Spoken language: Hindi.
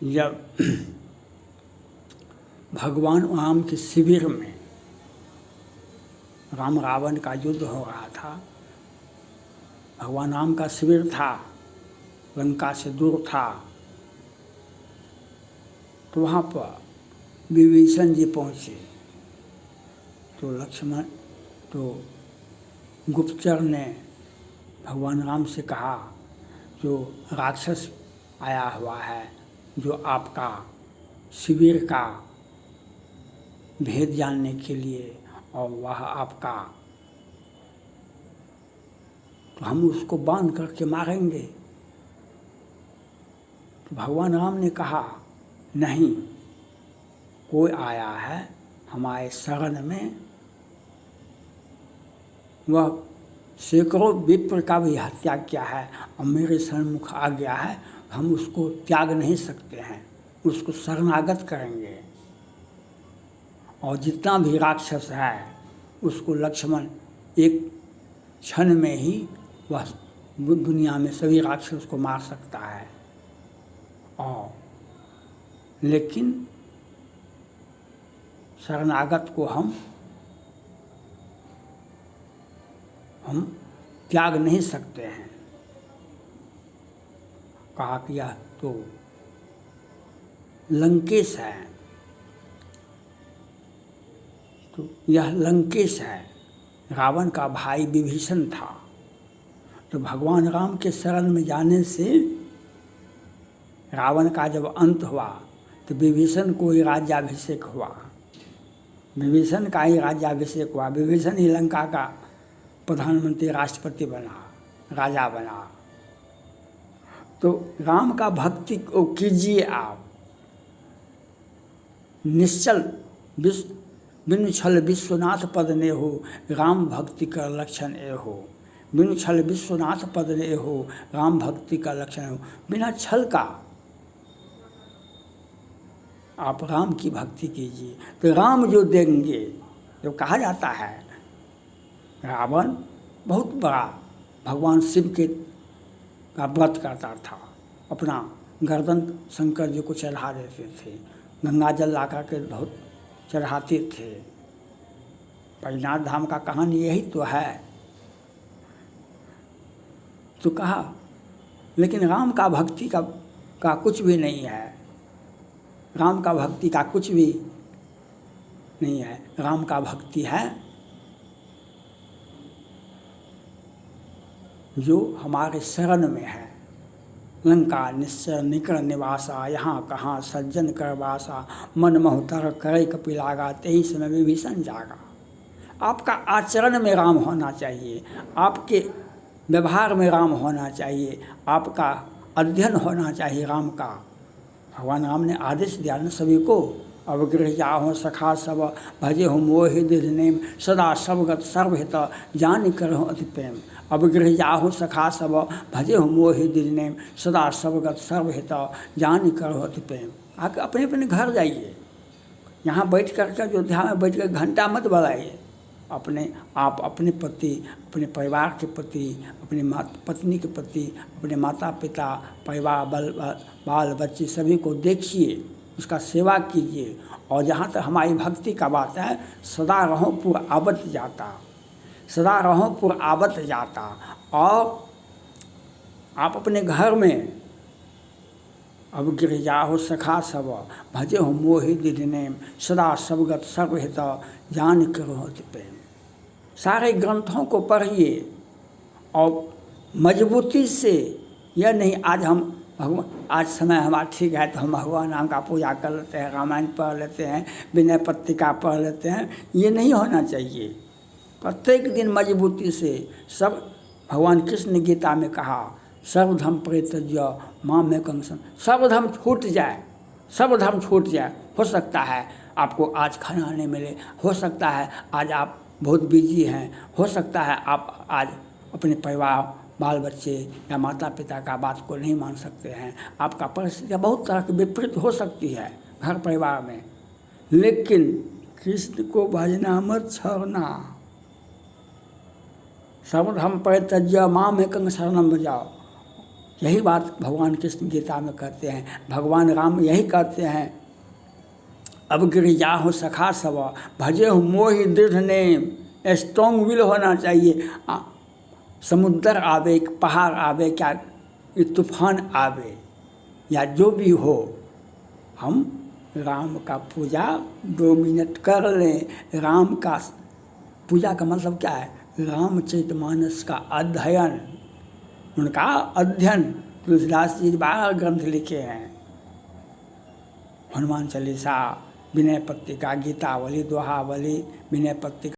जब भगवान राम के शिविर में राम रावण का युद्ध हो रहा था, भगवान राम का शिविर था, लंका से दूर था, तो वहाँ पर विभीषण जी पहुँचे। तो लक्ष्मण तो गुप्तचर ने भगवान राम से कहा, जो राक्षस आया हुआ है, जो आपका शिविर का भेद जानने के लिए, और वह आपका, तो हम उसको बांध करके मारेंगे। तो भगवान राम ने कहा, नहीं, कोई आया है हमारे शरण में, वह सैकड़ों विप्र का भी हत्या किया है और मेरे सन्मुख आ गया है, हम उसको त्याग नहीं सकते हैं, उसको शरणागत करेंगे। और जितना भी राक्षस है उसको लक्ष्मण एक क्षण में ही वह दुनिया में सभी राक्षस को मार सकता है। और लेकिन शरणागत को हम त्याग नहीं सकते हैं। कहा कि यह तो लंकेश है, तो यह लंकेश है, रावण का भाई विभीषण था। तो भगवान राम के शरण में जाने से रावण का जब अंत हुआ तो विभीषण को ही राज्याभिषेक हुआ, विभीषण का ही राज्याभिषेक हुआ, विभीषण ही लंका का प्रधानमंत्री, राष्ट्रपति बना, राजा बना। तो राम का भक्ति को कीजिए आप, निश्चल बिनु छल विश्वनाथ पद ने हो, राम भक्ति का लक्षण ए हो। बिनु छल विश्वनाथ पद ने हो, राम भक्ति का लक्षण हो। बिना छल का आप राम की भक्ति कीजिए तो राम जो देंगे। जो कहा जाता है रावण बहुत बड़ा भगवान शिव के का व्रत करता था, अपना गर्दन शंकर जी को चढ़ा देते थे, गंगा जल ला करके बहुत चढ़ाते थे। बैजनाथ धाम का कहानी यही तो है। तो कहा लेकिन राम का भक्ति का कुछ भी नहीं है, राम का भक्ति का कुछ भी नहीं है। राम का भक्ति है जो हमारे शरण में है। लंका निश्चय निकर निवासा, यहाँ कहाँ सज्जन कर वासा, मन महुतर करे कपिलागा, तेही समय विभीषण जागा। आपका आचरण में राम होना चाहिए, आपके व्यवहार में राम होना चाहिए, आपका अध्ययन होना चाहिए राम का। भगवान राम ने आदेश दिया न सभी को, अवगृह जाहो सखा सब, भजे हो मोहि दिनेम, सदा सबगत सर्वहित जान करहो अति प्रेम। अवगृह जाहो सखा सब, भजे हो मोहि दिनेम, सदा सबगत सर्वहित जान करहो अति प्रेम। आके अपने अपने घर जाइए, यहाँ बैठ कर अयोध्या में बैठ कर घंटा मत बजाइए। आप अपने प्रति, अपने परिवार के प्रति, अपने पत्नी के प्रति, अपने माता पिता, परिवार, बाल बच्चे सभी को देखिए, उसका सेवा कीजिए। और जहाँ तक हमारी भक्ति का बात है, सदा रहो पुर आवत जाता, सदा रहो पुर आवत जाता। और आप अपने घर में अब गिर जाहो सखा सब, भजे हो मोहि दिनेम, सदा सबगत सर्वहित जान करो प्रेम। सारे ग्रंथों को पढ़िए और मजबूती से, यह नहीं आज हम भगवान, आज समय हमारा ठीक है तो हम भगवान राम का पूजा कर लेते हैं, रामायण पढ़ लेते हैं, विनय पत्रिका पढ़ लेते हैं, ये नहीं होना चाहिए। प्रत्येक दिन मजबूती से सब, भगवान कृष्ण ने गीता में कहा सर्वधर्म परित्यज्य मामेकं शरणं, सर्वधर्म छूट जाए, सर्वधर्म छूट जाए। हो सकता है आपको आज खाना नहीं मिले, हो सकता है आज आप बहुत बिजी हैं, हो सकता है आप आज अपने परिवार, बाल बच्चे या माता पिता का बात को नहीं मान सकते हैं, आपका परिस्थितियाँ बहुत तरह की विपरीत हो सकती है घर परिवार में, लेकिन कृष्ण को भजना मत छोड़ना। सर्वधर्म परित्यज्य मामेकं शरणं भजाओ, यही बात भगवान कृष्ण गीता में कहते हैं, भगवान राम यही कहते हैं, अब गिरिजा हो सखा सब भजे हो मोहि दृढ़ नेम। स्ट्रॉन्ग विल होना चाहिए। समुद्र आवे, पहाड़ आवे, क्या ये तूफान आवे या जो भी हो, हम राम का पूजा 2 मिनट कर लें। राम का पूजा का मतलब क्या है? रामचरितमानस का अध्ययन, उनका अध्ययन। तुलसीदास जी 12 ग्रंथ लिखे हैं, हनुमान चालीसा, विनय पत्रिका, गीतावली, दोहावली, विनय पत्रिका।